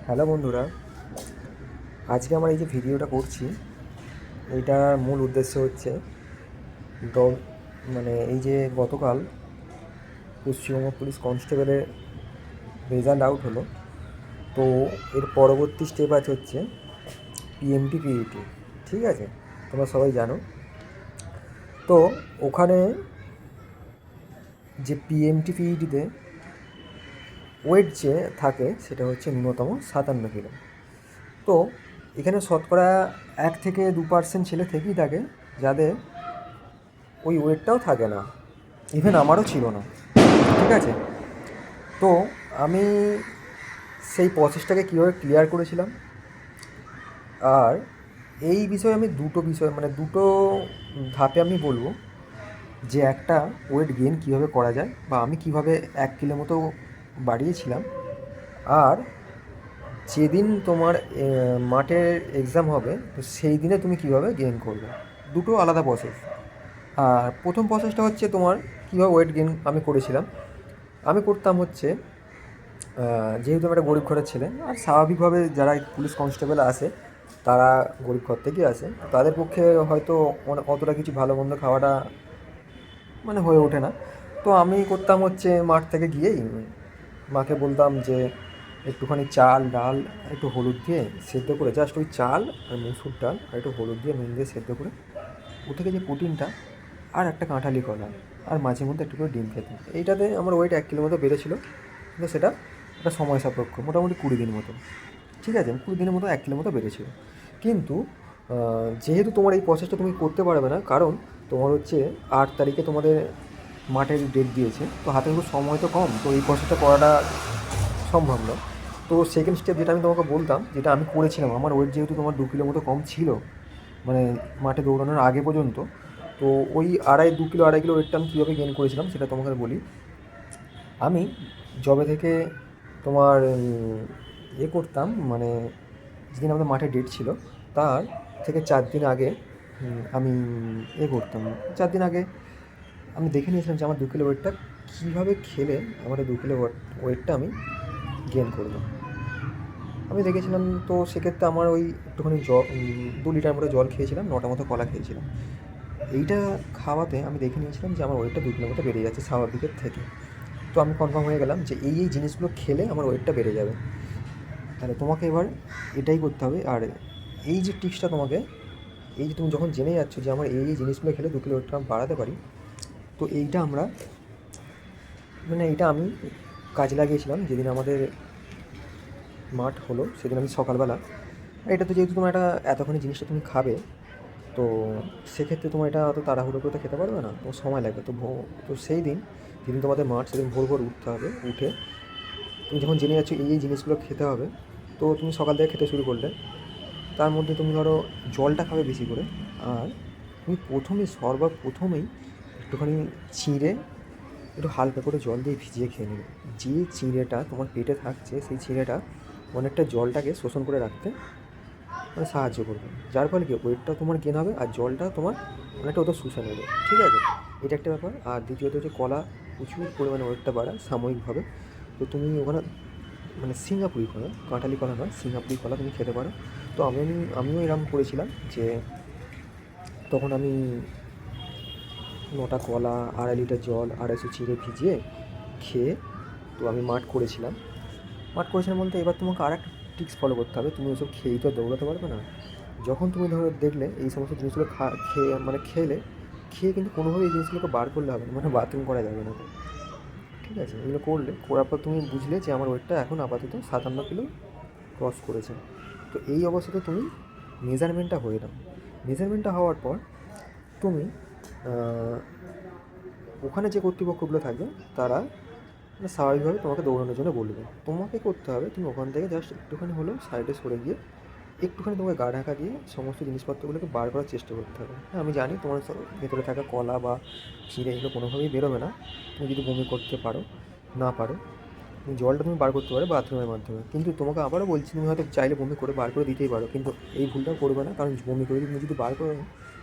Hello বন্ধুরা, আজকে আমরা এই যে ভিডিওটা করছি এইটার মূল উদ্দেশ্য হচ্ছে দ- এই যে গতকাল পশ্চিমবঙ্গ পুলিশ কনস্টেবলের রেজাল্ট আউট হলো। তো এর পরবর্তী স্টেপ আছে হচ্ছে পিএমটি পিইটি। ঠিক আছে, তোমরা সবাই জানো। তো ওখানে যে পিএমটি পিইটিতে ওয়েট যে থাকে সেটা হচ্ছে ন্যূনতম 57 কিলো। তো এখানে শতকরা 1 থেকে 2% ছেলে থেকেই থাকে যাদের ওই ওয়েটটাও থাকে না। ইভেন আমারও ছিল না। ঠিক আছে, তো আমি সেই প্রসেসটাকে কীভাবে ক্লিয়ার করেছিলাম, আর এই বিষয়ে আমি দুটো ধাপে আমি বলবো যে একটা ওয়েট গেইন কীভাবে করা যায়, বা আমি কীভাবে 1 কিলো মতো বাড়িয়েছিলাম, আর যেদিন তোমার মাঠের এক্সাম হবে তো সেই দিনে তুমি কীভাবে গেইন করবে। দুটো আলাদা প্রসেস। আর প্রথম প্রসেসটা হচ্ছে তোমার কীভাবে ওয়েট গেইন আমি করেছিলাম। আমি করতাম হচ্ছে, যেহেতু আমি একটা গরিব ঘরের ছেলে, আর স্বাভাবিকভাবে যারা পুলিশ কনস্টেবল আসে তারা গরিব ঘর থেকেই আসে, তাদের পক্ষে হয়তো অতটা কিছু ভালো মন্দ খাওয়াটা হয়ে ওঠে না। তো আমি করতাম হচ্ছে মাঠ থেকে গিয়েই মাকে বলতাম যে একটুখানি চাল ডাল একটু হলুদ দিয়ে সেদ্ধ করে, জাস্ট ওই চাল আর মুসুর ডাল আর একটু হলুদ দিয়ে নুন দিয়ে সেদ্ধ করে ও থেকে যে প্রোটিনটা, আর একটা কাঁঠালি কলা, আর মাঝে মধ্যে একটু করে ডিম খেতাম। এইটাতে আমার ওয়েট 1 কিলো মতো বেড়েছিল। কিন্তু সেটা একটা সময় সাপেক্ষ, মোটামুটি 20 দিন মতো। ঠিক আছে, 20 দিনের মতো 1 কিলো মতো বেড়েছিল। কিন্তু যেহেতু তোমার এই প্রসেসটা তুমি করতে পারবে না, কারণ তোমার হচ্ছে 8 তারিখে তোমাদের মাঠের ডেট দিয়েছে, তো হাতে খুব সময় তো কম, তো এই প্রসেসটা করাটা সম্ভব নয়। তো সেকেন্ড স্টেপ যেটা আমি তোমাকে বলতাম, যেটা আমি করেছিলাম, আমার ওয়েট যেহেতু তোমার 2 কিলো মতো কম ছিল মানে মাঠে দৌড়ানোর আগে পর্যন্ত, তো ওই 2 কিলো 2.5 কিলো ওয়েটটা আমি কীভাবে গেইন করেছিলাম সেটা তোমাকে বলি। আমি যবে থেকে তোমার করতাম, যেদিন আমাদের মাঠে ডেট ছিল তার থেকে 4 দিন আগে আমি করতাম। 4 দিন আগে আমি দেখে নিয়েছিলাম যে আমার 2 কিলো ওয়েটটা কীভাবে খেলে আমার এই 2 কিলো ওয়েটটা আমি গেইন করব। আমি দেখেছিলাম, তো সেক্ষেত্রে আমার ওই একটুখানি 2 লিটার মতো জল খেয়েছিলাম, 9টা মতো কলা খেয়েছিলাম। এইটা খাওয়াতে আমি দেখে নিয়েছিলাম যে আমার ওয়েটটা 2 কিলো মতো বেড়ে যাচ্ছে স্বাভাবিকের থেকে। তো আমি কনফার্ম হয়ে গেলাম যে এই জিনিসগুলো খেলে আমার ওয়েটটা বেড়ে যাবে। তাহলে তোমাকে এবার এটাই করতে হবে। আর এই যে টিপসটা তোমাকে, এই যে তুমি যখন জেনে যাচ্ছ যে আমার এই জিনিসগুলো খেলে 2 কিলো ওয়েটটা আমি বাড়াতে পারি, তো এইটা এইটা আমি কাজে লাগিয়েছিলাম যেদিন আমাদের মাঠ হলো সেদিন। আমি সকালবেলা, এটা তো যেহেতু তোমার এতখানি জিনিসটা তুমি খাবে, তো সেক্ষেত্রে তোমার এটা অত তাড়াহুড়ো করে তো খেতে পারবে না, তো সময় লাগবে। তো সেই দিন যেদিন তোমাদের মাঠ সেদিন ভোর ভোর উঠতে হবে। উঠে তুমি যখন জেনে যাচ্ছ এই জিনিসগুলো খেতে হবে, তো তুমি সকাল থেকে খেতে শুরু করলে। তার মধ্যে তুমি ধরো জলটা খাবে বেশি করে। আর তুমি সর্বপ্রথমেই একটুখানি চিঁড়ে একটু হালকা করে জল দিয়ে ভিজিয়ে খেয়ে নেবে। যে চিঁড়েটা তোমার পেটে থাকছে সেই চিঁড়েটা অনেকটা জলটাকে শোষণ করে রাখতে সাহায্য করবে, যার ফলে কি ওয়েটটাও তোমার গেন হবে আর জলটা তোমার অনেকটা ওটা শুষে নেবে। ঠিক আছে, এটা একটা ব্যাপার। আর দ্বিতীয়ত হচ্ছে কলা প্রচুর পরিমাণে ওয়েটটা বাড়ায় সাময়িকভাবে। তো তুমি ওখানে সিঙ্গাপুরি কলা, কাঁঠালি কলা নয়, সিঙ্গাপুরি কলা তুমি খেতে পারো। তো আমিও এরকম করেছিলাম যে তখন আমি 9টা কলা, 2.5 লিটার জল, 250 চিঁড়ে ভিজিয়ে খেয়ে তো আমি মাঠ করেছিলাম বলতে, এবার তোমাকে আর একটা টিপস ফলো করতে হবে। তুমি ওসব খেয়েই তো দৌড়াতে পারবে না। যখন তুমি ধরো দেখলে এই সমস্ত জিনিসগুলো খেয়ে কিন্তু কোনোভাবে এই জিনিসগুলোকে বার করলে হবে না, বাথরুম করা যাবে না। ঠিক আছে, এগুলো করার পর তুমি বুঝলে যে আমার ওয়েটটা এখন আপাতত 57 কিলো ক্রস করেছে। তো এই অবস্থাতে তুমি মেজারমেন্টটা হয়ে নাও। মেজারমেন্টটা হওয়ার পর তুমি ওখানে যে কর্তৃপক্ষগুলো থাকবে তারা স্বাভাবিকভাবে তোমাকে দৌড়ানোর জন্য বলবে। তোমাকে করতে হবে, তুমি ওখান থেকে জাস্ট একটুখানি হলেও সাইডে সরে গিয়ে একটুখানি তোমাকে গা ঢাকা দিয়ে সমস্ত জিনিসপত্রগুলোকে বার করার চেষ্টা করতে হবে। হ্যাঁ, আমি জানি তোমার ভেতরে থাকা কলা বা চিঁড়ে এগুলো কোনোভাবেই বেরোবে না। তুমি যদি বমি করতে না পারো, জলটা তুমি বার করতে পারো বাথরুমের মাধ্যমে। কিন্তু তোমাকে আবারও বলছি, তুমি হয়তো চাইলে বমি করে বার করে দিতেই পারো, কিন্তু এই ভুলটাও করবে না, কারণ বমি করে তুমি যদি বার করো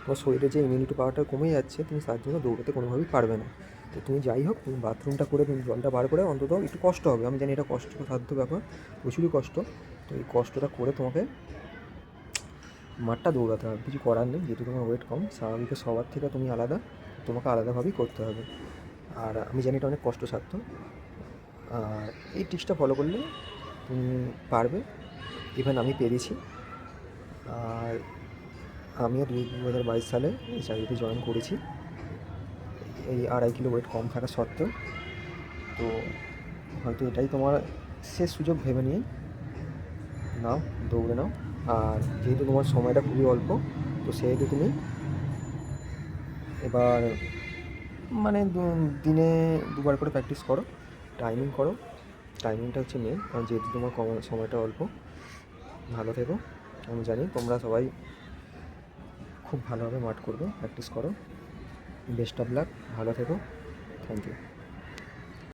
তোমার শরীরে যে ইমিউনিটি পাওয়ারটা কমে যাচ্ছে, তুমি তার জন্য দৌড়াতে কোনোভাবেই পারবে না। তো তুমি যাই হোক, তুমি বাথরুমটা করে তুমি জলটা বার করে অন্তত একটু কষ্ট হবে, আমি জানি এটা কষ্টসাধ্য ব্যাপার, প্রচুরই কষ্ট। তো এই কষ্টটা করে তোমাকে মাঠটা দৌড়াতে হবে, কিছু করার নেই, যেহেতু তোমার ওয়েট কম, স্বাভাবিক সবার থেকে তুমি আলাদা, তোমাকে আলাদাভাবেই করতে হবে। আর আমি জানি এটা অনেক কষ্টসাধ্য। আর এই টিপসটা ফলো করলে তুমি পারবে, ইভেন আমি পেরেছি। আর আমিও 2022 সালে এই চাকরিতে জয়েন করেছি, এই 2.5 কিলো ওয়েট কম থাকা সত্ত্বেও। তো হয়তো এটাই তোমার শেষ সুযোগ ভেবে নিয়ে নাও, দৌড়ে নাও। আর যেহেতু তোমার সময়টা খুবই অল্প, তো সেহেতু তুমি এবার মানে দিনে 2বার করে প্র্যাকটিস করো, টাইমিং করো, টাইমিংটা হচ্ছে মেন, কারণ যেহেতু তোমার সময়টা অল্প। ভালো থেকো, আমি জানি তোমরা সবাই খুব ভালোভাবে মাঠ করবে, প্র্যাকটিস করো। বেস্ট অফ লাক, ভালো থেকো, থ্যাংক ইউ।